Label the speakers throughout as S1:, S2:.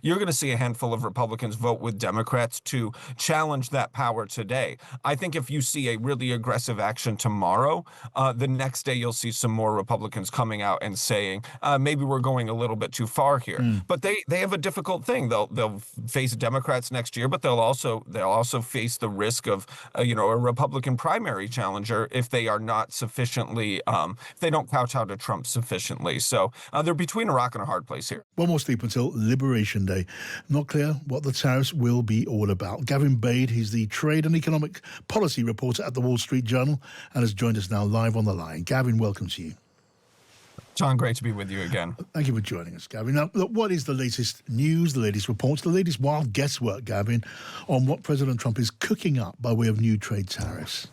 S1: you're going to see a handful of Republicans vote with Democrats to challenge that power today. I think if you see a really aggressive action tomorrow, the next day you'll see some more Republicans coming out and saying, maybe we're going a little bit too far here. But they have a difficult thing. They'll face Democrats next year, but they'll also face the risk of a Republican primary challenger if they are not sufficiently if they don't kowtow to Trump sufficiently. So they're between a rock and a hard place here.
S2: One more sleep until Liberation Day. Not clear what the tariffs will be all about. Gavin Bade, he's the trade and economic policy reporter at the Wall Street Journal and has joined us now live on the line. Gavin, welcome to you.
S1: John, great to be with you again.
S2: Thank you for joining us, Gavin. Now, look, what is the latest news, the latest reports, the latest wild guesswork, Gavin, on what President Trump is cooking up by way of new trade tariffs?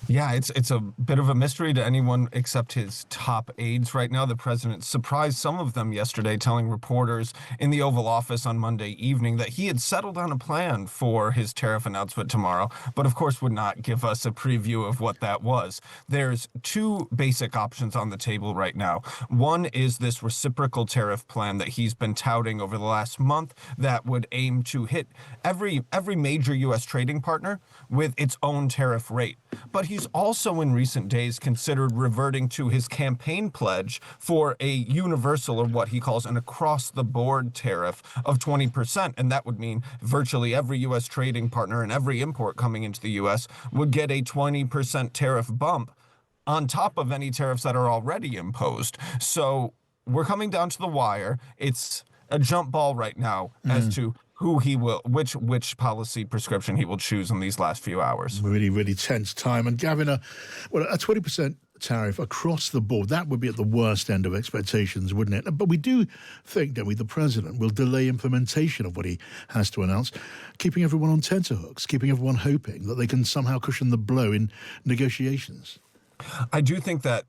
S1: Yeah, it's a bit of a mystery to anyone except his top aides right now. The president surprised some of them yesterday, telling reporters in the Oval Office on Monday evening that he had settled on a plan for his tariff announcement tomorrow, but of course would not give us a preview of what that was. There's two basic options on the table right now. One is this reciprocal tariff plan that he's been touting over the last month that would aim to hit every major U.S. trading partner with its own tariff rate. But he's also in recent days considered reverting to his campaign pledge for a universal, or what he calls an across-the-board tariff of 20%. And that would mean virtually every U.S. trading partner and every import coming into the U.S. would get a 20% tariff bump on top of any tariffs that are already imposed. So we're coming down to the wire. It's a jump ball right now as to who he will, which policy prescription he will choose in these last few hours.
S2: Really, really tense time. And Gavin, a 20% tariff across the board, that would be at the worst end of expectations, wouldn't it? But we do think, don't we, the president will delay implementation of what he has to announce, keeping everyone on tenterhooks, keeping everyone hoping that they can somehow cushion the blow in negotiations.
S1: I do think that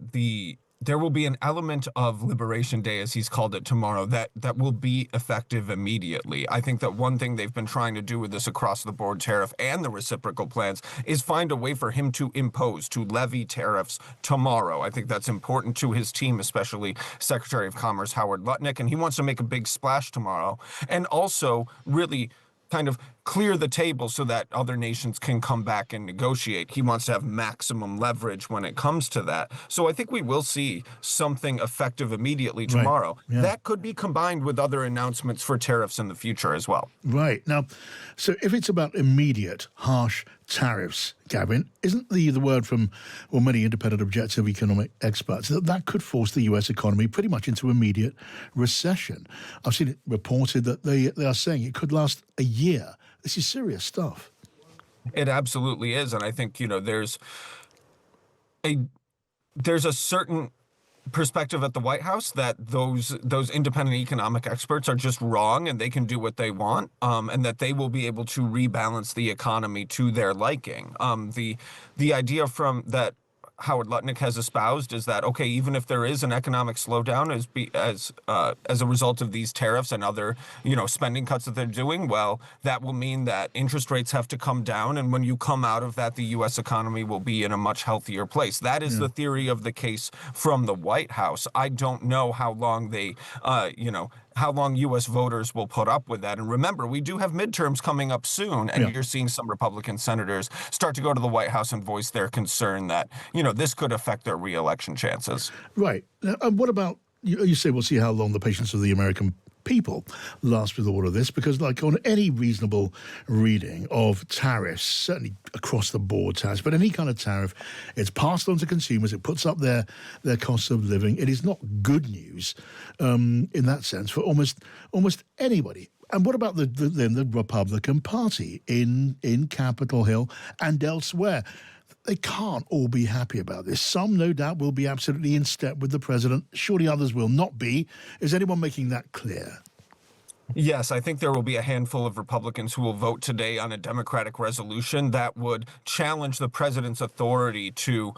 S1: there will be an element of Liberation Day, as he's called it, tomorrow that will be effective immediately. I think that one thing they've been trying to do with this across-the-board tariff and the reciprocal plans is find a way for him to levy tariffs tomorrow. I think that's important to his team, especially Secretary of Commerce Howard Lutnick, and he wants to make a big splash tomorrow and also really kind of clear the table so that other nations can come back and negotiate. He wants to have maximum leverage when it comes to that. So I think we will see something effective immediately tomorrow. Right. Yeah. That could be combined with other announcements for tariffs in the future as well.
S2: Right. Now, so if it's about immediate, harsh tariffs, Gavin, isn't the word from many independent objective economic experts that could force the U.S. economy pretty much into immediate recession? I've seen it reported that they are saying it could last a year. This is serious stuff.
S1: It absolutely is. And I think, there's a certain perspective at the White House that those independent economic experts are just wrong and they can do what they want, and that they will be able to rebalance the economy to their liking. The idea from that Howard Lutnick has espoused is that, okay, even if there is an economic slowdown as a result of these tariffs and other, spending cuts that they're doing, well, that will mean that interest rates have to come down. And when you come out of that, the U.S. economy will be in a much healthier place. That is the theory of the case from the White House. I don't know how long how long U.S. voters will put up with that. And remember, we do have midterms coming up soon, and you're seeing some Republican senators start to go to the White House and voice their concern that, this could affect their reelection chances.
S2: Right. Now, what about, you say we'll see how long the patience of the American people last with all of this, because like on any reasonable reading of tariffs, certainly across the board tariffs, but any kind of tariff, it's passed on to consumers, it puts up their cost of living. It is not good news in that sense for almost anybody. And what about the Republican Party in Capitol Hill and elsewhere? They can't all be happy about this. Some, no doubt, will be absolutely in step with the president. Surely others will not be. Is anyone making that clear?
S1: Yes, I think there will be a handful of Republicans who will vote today on a Democratic resolution that would challenge the president's authority to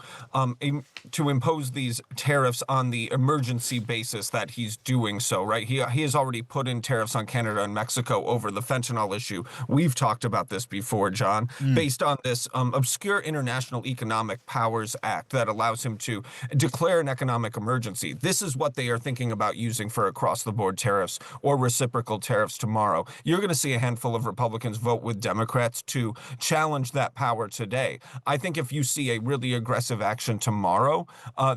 S1: impose these tariffs on the emergency basis that he's doing so, right? He has already put in tariffs on Canada and Mexico over the fentanyl issue. We've talked about this before, John, based on this obscure International Economic Powers Act that allows him to declare an economic emergency. This is what they are thinking about using for across-the-board tariffs or reciprocal tariffs tomorrow, you're going to see a handful of Republicans vote with Democrats to challenge that power today. I think if you see a really aggressive action tomorrow,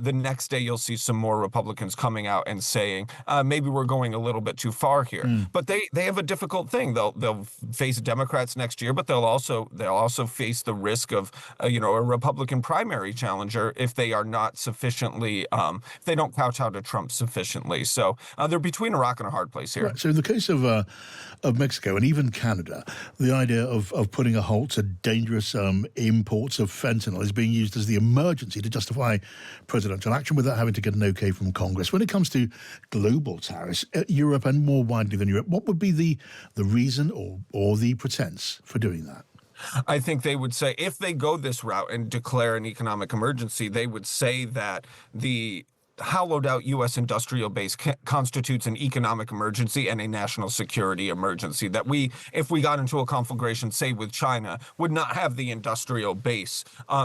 S1: the next day you'll see some more Republicans coming out and saying, maybe we're going a little bit too far here. But they have a difficult thing. They'll face Democrats next year, but they'll also face the risk of a Republican primary challenger if they are not sufficiently if they don't kowtow to Trump sufficiently. So they're between a rock and a hard place here.
S2: Right. So in the case of Mexico and even Canada, the idea of putting a halt to dangerous imports of fentanyl is being used as the emergency to justify presidential action without having to get an okay from Congress. When it comes to global tariffs, Europe and more widely than Europe, what would be the reason or the pretense for doing that?
S1: I think they would say, if they go this route and declare an economic emergency, they would say that the hollowed out U.S. industrial base constitutes an economic emergency and a national security emergency, that if we got into a conflagration, say with China, would not have the industrial base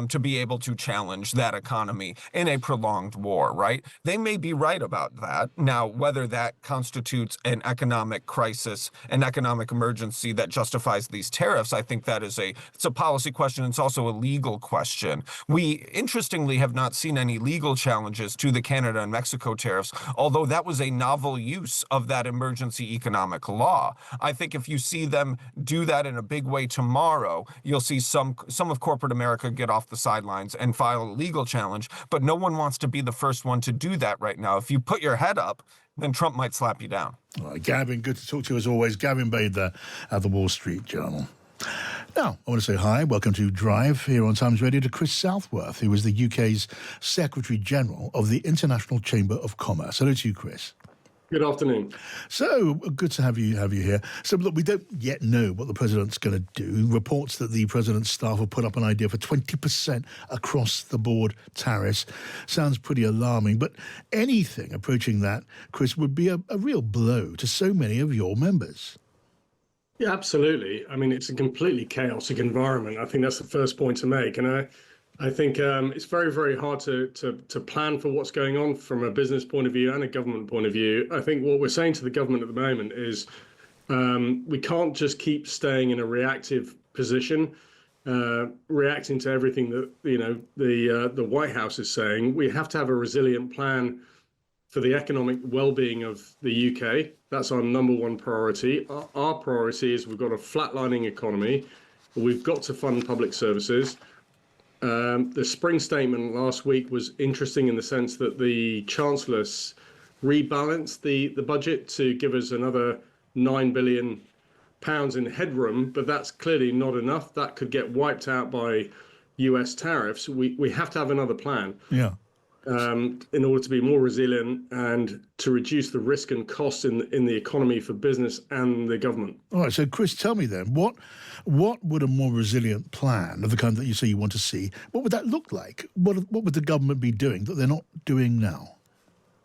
S1: to be able to challenge that economy in a prolonged war, right? They may be right about that. Now, whether that constitutes an economic crisis, an economic emergency that justifies these tariffs, I think that it's a policy question. It's also a legal question. We, interestingly, have not seen any legal challenges to the Canada and Mexico tariffs, although that was a novel use of that emergency economic law. I think if you see them do that in a big way tomorrow, you'll see some of corporate America get off the sidelines and file a legal challenge, but no one wants to be the first one to do that right now. If you put your head up, then Trump might slap you down.
S2: All right, Gavin, good to talk to you as always. Gavin Bade there at the Wall Street Journal. Now, I want to say hi, welcome to Drive here on Times Radio to Chris Southworth, who is the UK's Secretary General of the International Chamber of Commerce. Hello to you, Chris.
S3: Good afternoon.
S2: So good to have you here. So look, we don't yet know what the president's going to do. Reports that the president's staff have put up an idea for 20% across the board tariffs sounds pretty alarming. But anything approaching that, Chris, would be a real blow to so many of your members.
S3: Yeah, absolutely. I mean, it's a completely chaotic environment. I think that's the first point to make. And I think it's very, very hard to plan for what's going on from a business point of view and a government point of view. I think what we're saying to the government at the moment is we can't just keep staying in a reactive position, reacting to everything that the White House is saying. We have to have a resilient plan for the economic well-being of the UK. That's our number one priority. Our priority is we've got a flatlining economy. We've got to fund public services. The spring statement last week was interesting in the sense that the Chancellor rebalanced the budget to give us another £9 billion in headroom, but that's clearly not enough. That could get wiped out by US tariffs. We have to have another plan.
S2: Yeah.
S3: In order to be more resilient and to reduce the risk and cost in the economy for business and the government.
S2: All right, so Chris, tell me then, what would a more resilient plan of the kind that you say you want to see, what would that look like? What would the government be doing that they're not doing now?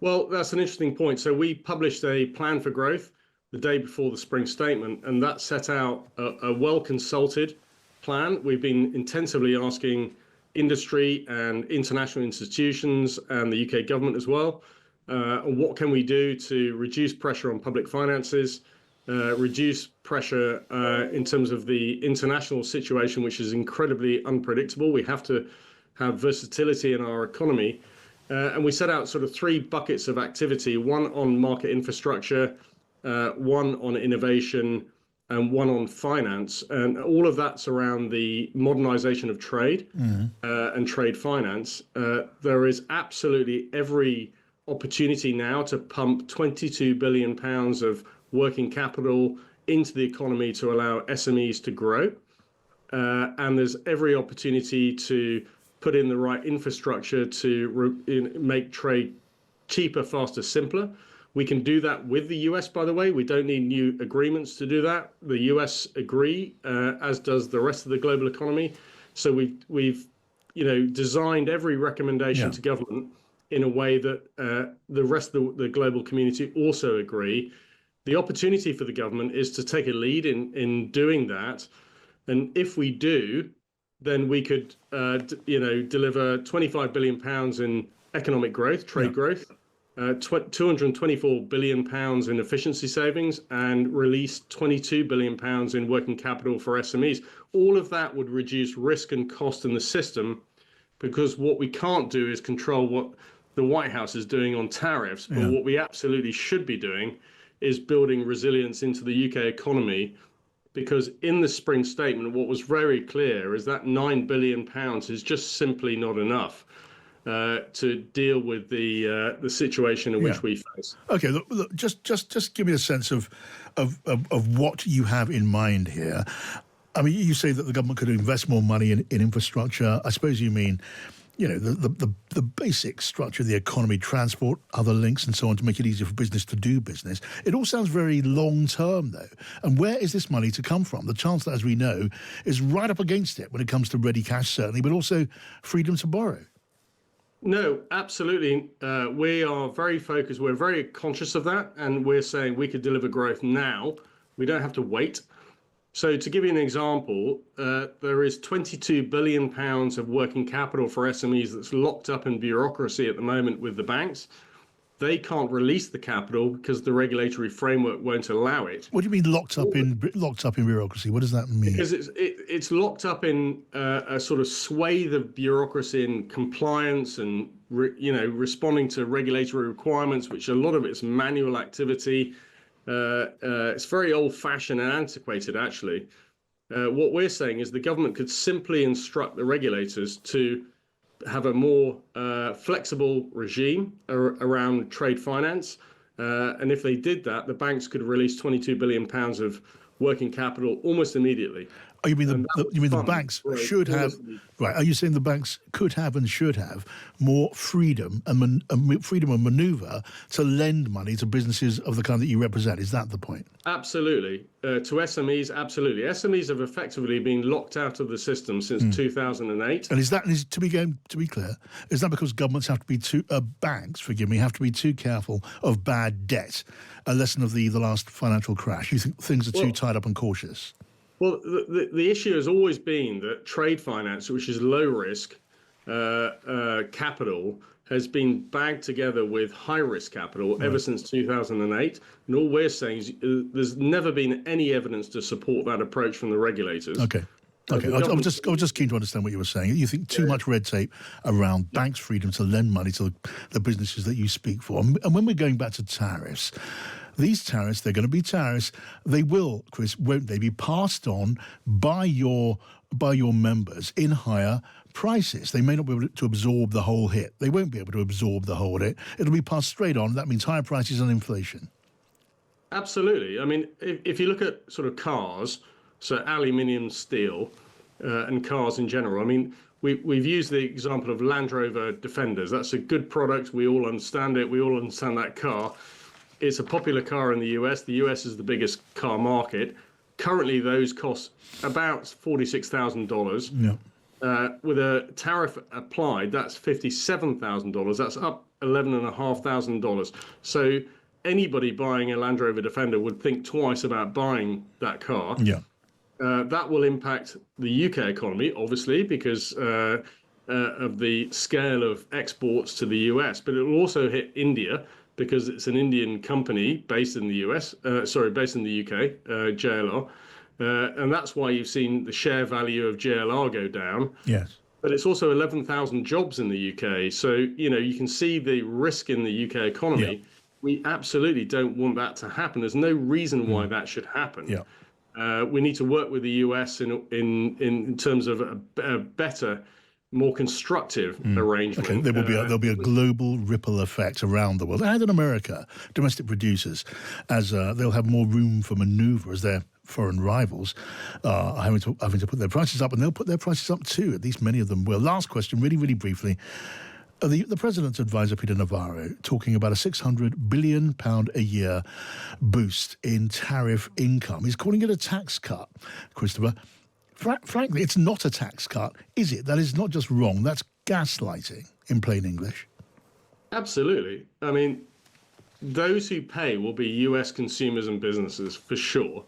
S3: Well, that's an interesting point. So we published a plan for growth the day before the spring statement, and that set out a well-consulted plan. We've been intensively asking industry and international institutions and the UK government as well. What can we do to reduce pressure on public finances, reduce pressure in terms of the international situation, which is incredibly unpredictable. We have to have versatility in our economy. And we set out sort of three buckets of activity, one on market infrastructure, one on innovation, and one on finance. And all of that's around the modernization of trade and trade finance. There is absolutely every opportunity now to pump £22 billion of working capital into the economy to allow SMEs to grow. And there's every opportunity to put in the right infrastructure to make trade cheaper, faster, simpler. We can do that with the US, by the way. We don't need new agreements to do that. The US agree, as does the rest of the global economy. So we've designed every recommendation to government in a way that the rest of the global community also agree. The opportunity for the government is to take a lead in doing that. And if we do, then we could deliver £25 billion in economic growth, trade growth. 224 billion pounds in efficiency savings and released 22 billion pounds in working capital for SMEs. All of that would reduce risk and cost in the system, because what we can't do is control what the White House is doing on tariffs. But what we absolutely should be doing is building resilience into the UK economy, because in the spring statement, what was very clear is that £9 billion is just simply not enough to deal with the situation in which we face.
S2: Okay, look, just give me a sense of what you have in mind here. I mean, you say that the government could invest more money in infrastructure. I suppose you mean, the basic structure of the economy, transport, other links and so on, to make it easier for business to do business. It all sounds very long term, though. And where is this money to come from? The Chancellor, as we know, is right up against it when it comes to ready cash, certainly, but also freedom to borrow.
S3: No, absolutely. We are very focused. We're very conscious of that. And we're saying we could deliver growth now. We don't have to wait. So to give you an example, there is 22 billion pounds of working capital for SMEs that's locked up in bureaucracy at the moment with the banks. They can't release the capital because the regulatory framework won't allow it.
S2: What do you mean locked up in bureaucracy? What does that mean?
S3: Because it's locked up in a sort of swathe of bureaucracy and compliance and responding to regulatory requirements, which a lot of it's manual activity. It's very old-fashioned and antiquated, actually. What we're saying is the government could simply instruct the regulators to have a more flexible regime around trade finance. And if they did that, the banks could release 22 billion pounds of working capital almost immediately.
S2: Oh, you mean the banks should have, right? Are you saying the banks could have and should have more freedom and freedom of manoeuvre to lend money to businesses of the kind that you represent? Is that the point?
S3: Absolutely. To SMEs, absolutely. SMEs have effectively been locked out of the system since 2008.
S2: And is to be clear, is that because governments have to be banks, have to be too careful of bad debt? A lesson of the last financial crash. You think things are too tied up and cautious?
S3: Well, the issue has always been that trade finance, which is low risk capital, has been bagged together with high risk capital ever since 2008. And all we're saying is there's never been any evidence to support that approach from the regulators.
S2: Okay. I was just keen to understand what you were saying. You think too much red tape around banks' freedom to lend money to the businesses that you speak for. And when we're going back to tariffs, these tariffs, they're going to be tariffs. They will, Chris, won't they, be passed on by your members in higher prices? They may not be able to absorb the whole hit. They won't be able to absorb the whole hit. It'll be passed straight on. That means higher prices and inflation.
S3: Absolutely. I mean, if you look at sort of cars, so aluminium, steel, and cars in general, I mean, we've used the example of Land Rover Defenders. That's a good product. We all understand it. We all understand that car. It's a popular car in the US. The US is the biggest car market. Currently, those cost about $46,000.
S2: Yeah.
S3: With a tariff applied, that's $57,000. That's up $11,500. So anybody buying a Land Rover Defender would think twice about buying that car.
S2: Yeah.
S3: That will impact the UK economy, obviously, because of the scale of exports to the US. But it will also hit India, because it's an Indian company based in the based in the UK, JLR. And that's why you've seen the share value of JLR go down.
S2: Yes.
S3: But it's also 11,000 jobs in the UK. So, you can see the risk in the UK economy. Yeah. We absolutely don't want that to happen. There's no reason why that should happen.
S2: Yeah.
S3: We need to work with the US in terms of a better, more constructive arrangement.
S2: Okay, there'll be a global ripple effect around the world, and in America, domestic producers, as they'll have more room for manoeuvre as their foreign rivals are having to put their prices up, and they'll put their prices up too. At least many of them will. Last question, really, really briefly. The President's advisor, Peter Navarro, talking about a £600 billion a year boost in tariff income. He's calling it a tax cut, Christopher. Frankly, it's not a tax cut, is it? That is not just wrong. That's gaslighting, in plain English.
S3: Absolutely. I mean, those who pay will be US consumers and businesses, for sure.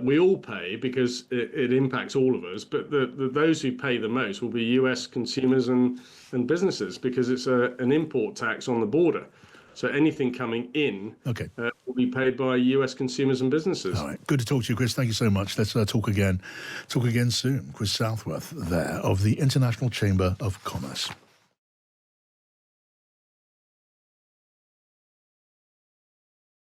S3: We all pay because it impacts all of us, but those who pay the most will be US consumers and businesses, because it's an import tax on the border. So anything coming in
S2: Okay.
S3: will be paid by US consumers and businesses.
S2: All right. Good to talk to you, Chris. Thank you so much. Let's talk again soon. Chris Southworth there of the International Chamber of Commerce.